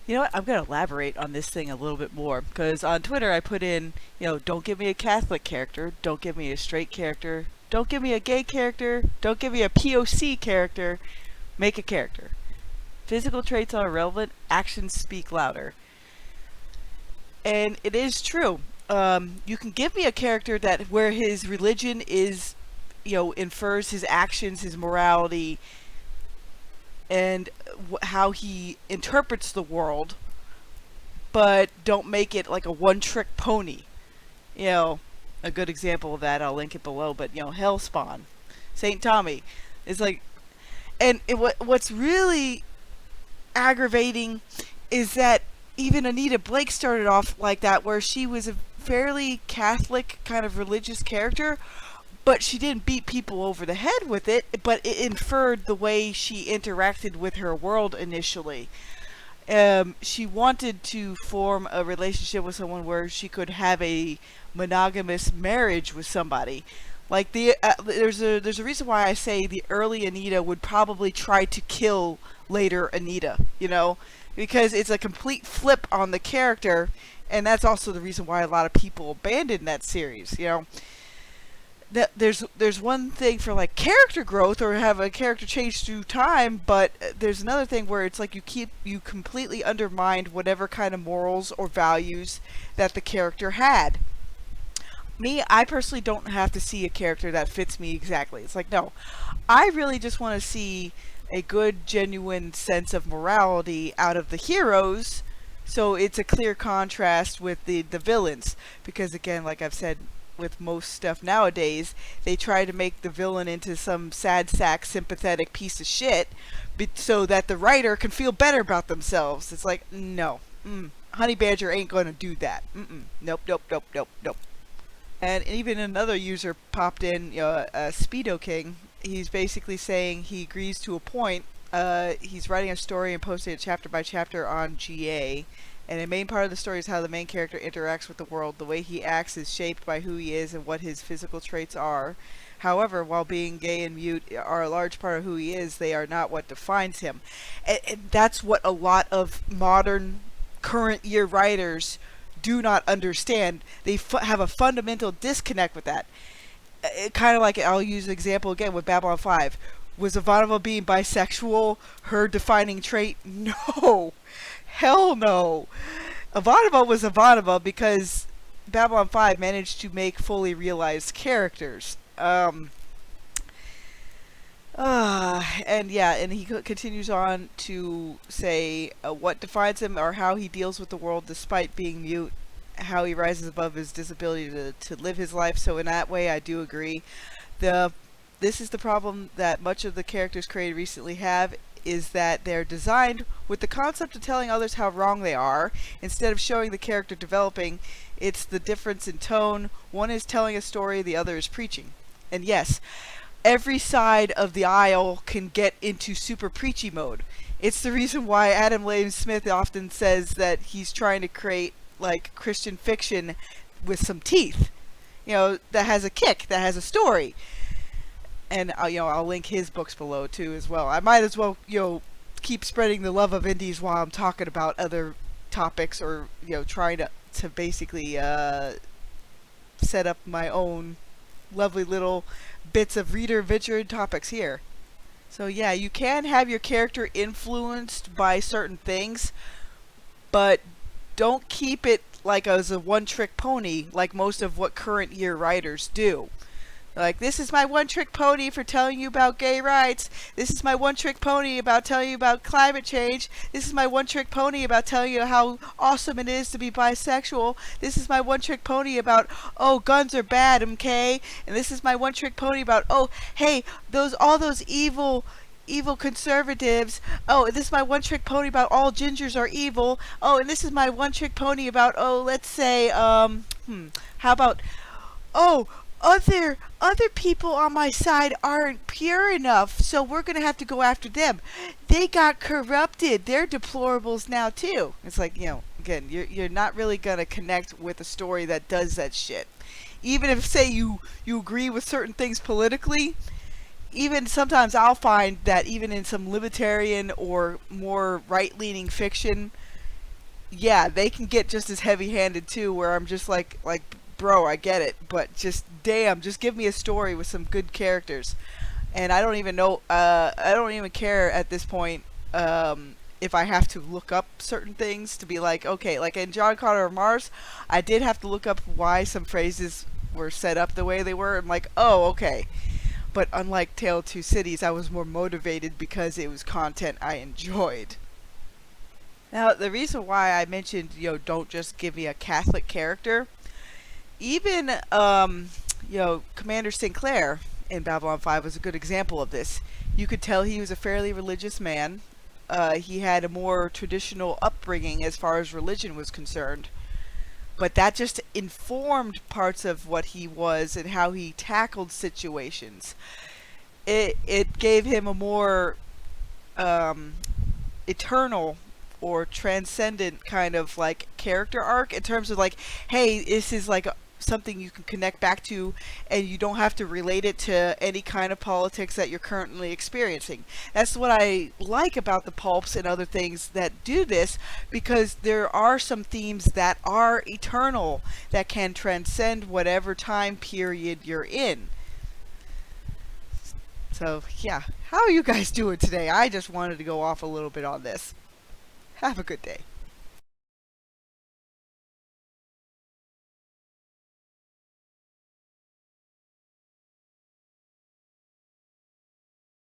You know what? I'm going to elaborate on this thing a little bit more because on Twitter I put in, don't give me a Catholic character, don't give me a straight character, don't give me a gay character, don't give me a POC character, make a character. Physical traits are irrelevant, actions speak louder. And it is true. You can give me a character that where his religion is, infers his actions, his morality, and how he interprets the world, but don't make it like a one-trick pony. A good example of that, I'll link it below, but, Hellspawn, St. Tommy, is like, and what's really aggravating is that even Anita Blake started off like that, where she was a fairly Catholic kind of religious character, but she didn't beat people over the head with it, but it inferred the way she interacted with her world initially. She wanted to form a relationship with someone where she could have a monogamous marriage with somebody. Like there's a reason why I say the early Anita would probably try to kill later Anita, because it's a complete flip on the character, and that's also the reason why a lot of people abandoned that series. That there's one thing for like character growth or have a character change through time, but there's another thing where it's like you completely undermined whatever kind of morals or values that the character had. Me, I personally don't have to see a character that fits me exactly. It's like, no, I really just want to see a good, genuine sense of morality out of the heroes, so it's a clear contrast with the villains. Because again, like I've said, with most stuff nowadays, they try to make the villain into some sad sack, sympathetic piece of shit, so that the writer can feel better about themselves. It's like, no, Honey Badger ain't gonna do that. Nope, nope, nope, nope, nope. And even another user popped in, Speedo King. He's basically saying he agrees to a point. He's writing a story and posting it chapter by chapter on GA. And the main part of the story is how the main character interacts with the world. The way he acts is shaped by who he is and what his physical traits are. However, while being gay and mute are a large part of who he is, they are not what defines him. And that's what a lot of modern, current year writers do not understand. They have a fundamental disconnect with that. Kind of like, I'll use an example again with Babylon 5. Was Ivanova being bisexual her defining trait? No. Hell no. Ivanova was Ivanova because Babylon 5 managed to make fully realized characters. And he continues on to say what defines him or how he deals with the world despite being mute, how he rises above his disability to live his life. So in that way, I do agree. This is the problem that much of the characters created recently have, is that they're designed with the concept of telling others how wrong they are, instead of showing the character developing. It's the difference in tone. One is telling a story, the other is preaching. And yes, every side of the aisle can get into super preachy mode. It's the reason why Adam Lane Smith often says that he's trying to create like Christian fiction with some teeth, that has a kick, that has a story. And I'll link his books below too as well. I might as well keep spreading the love of indies while I'm talking about other topics, or trying to basically set up my own lovely little bits of reader adventure topics here. So yeah, you can have your character influenced by certain things, but don't keep it like as a one-trick pony like most of what current year writers do. Like, this is my one-trick pony for telling you about gay rights. This is my one-trick pony about telling you about climate change. This is my one-trick pony about telling you how awesome it is to be bisexual. This is my one-trick pony about, oh, guns are bad, okay? And this is my one-trick pony about, oh, hey, all those evil conservatives. Oh, this is my one-trick pony about all gingers are evil. Oh, and this is my one-trick pony about, oh, let's say, how about, oh, other people on my side aren't pure enough, so we're gonna have to go after them. They got corrupted. They're deplorables now too. It's like, again, you're not really gonna connect with a story that does that shit. Even if, say, you agree with certain things politically, even sometimes I'll find that even in some libertarian or more right-leaning fiction, yeah, they can get just as heavy-handed too, where I'm just like, bro, I get it, but just damn, just give me a story with some good characters. And I don't even know, I don't even care at this point, if I have to look up certain things to be like, okay, like in John Connor of Mars, I did have to look up why some phrases were set up the way they were. I'm like, oh, okay. But unlike Tale of Two Cities, I was more motivated because it was content I enjoyed. Now, the reason why I mentioned, don't just give me a Catholic character, even, Commander Sinclair in Babylon 5 was a good example of this. You could tell he was a fairly religious man. He had a more traditional upbringing as far as religion was concerned. But that just informed parts of what he was and how he tackled situations. It gave him a more um, eternal or transcendent kind of like character arc in terms of like, hey, this is like something you can connect back to, and you don't have to relate it to any kind of politics that you're currently experiencing. That's what I like about the pulps and other things that do this, because there are some themes that are eternal, that can transcend whatever time period you're in. So yeah, how are you guys doing today? I just wanted to go off a little bit on this. Have a good day.